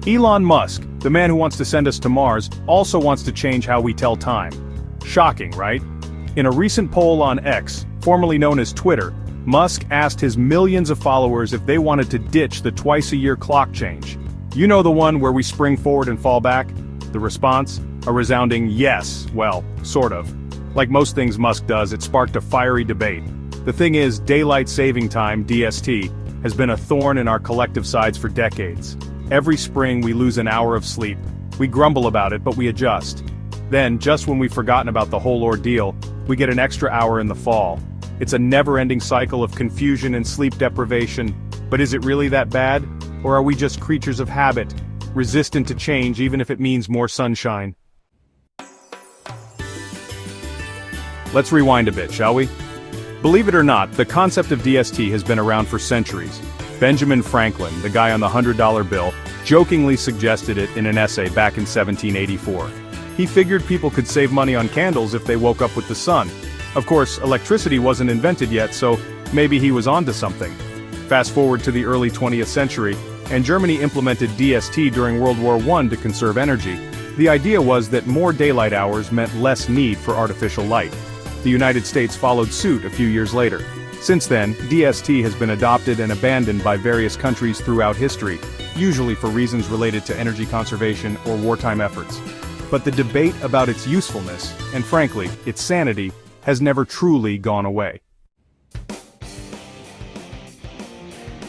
Elon Musk, the man who wants to send us to Mars, also wants to change how we tell time. Shocking, right? In a recent poll on X, formerly known as Twitter, Musk asked his millions of followers if they wanted to ditch the twice-a-year clock change. You know, the one where we spring forward and fall back? The response? A resounding yes, well, sort of. Like most things Musk does, it sparked a fiery debate. The thing is, daylight saving time, DST, has been a thorn in our collective sides for decades. Every spring we lose an hour of sleep. We grumble about it, but we adjust. Then, just when we've forgotten about the whole ordeal, we get an extra hour in the fall. It's a never-ending cycle of confusion and sleep deprivation. But is it really that bad? Or are we just creatures of habit, resistant to change even if it means more sunshine? Let's rewind a bit, shall we? Believe it or not, the concept of DST has been around for centuries. Benjamin Franklin, the guy on the $100 bill, jokingly suggested it in an essay back in 1784. He figured people could save money on candles if they woke up with the sun. Of course, electricity wasn't invented yet, so maybe he was onto something. Fast forward to the early 20th century, and Germany implemented DST during World War I to conserve energy. The idea was that more daylight hours meant less need for artificial light. The United States followed suit a few years later. Since then, DST has been adopted and abandoned by various countries throughout history, usually for reasons related to energy conservation or wartime efforts. But the debate about its usefulness, and frankly, its sanity, has never truly gone away.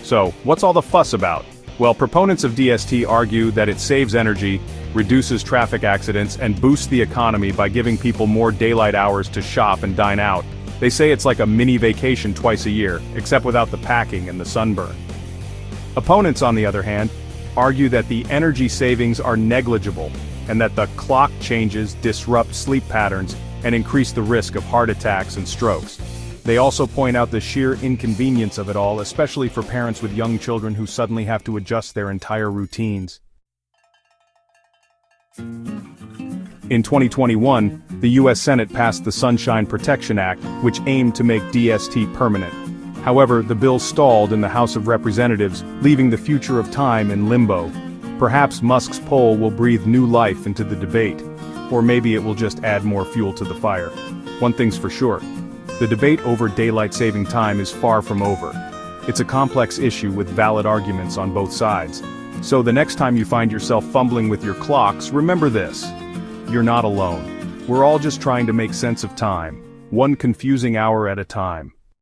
So, what's all the fuss about? Well, proponents of DST argue that it saves energy, reduces traffic accidents, and boosts the economy by giving people more daylight hours to shop and dine out. They say it's like a mini vacation twice a year, except without the packing and the sunburn. Opponents, on the other hand, argue that the energy savings are negligible, and that the clock changes disrupt sleep patterns and increase the risk of heart attacks and strokes. They also point out the sheer inconvenience of it all, especially for parents with young children who suddenly have to adjust their entire routines. In 2021, the U.S. Senate passed the Sunshine Protection Act, which aimed to make DST permanent. However, the bill stalled in the House of Representatives, leaving the future of time in limbo. Perhaps Musk's poll will breathe new life into the debate. Or maybe it will just add more fuel to the fire. One thing's for sure. The debate over daylight saving time is far from over. It's a complex issue with valid arguments on both sides. So the next time you find yourself fumbling with your clocks, remember this. You're not alone. We're all just trying to make sense of time, one confusing hour at a time.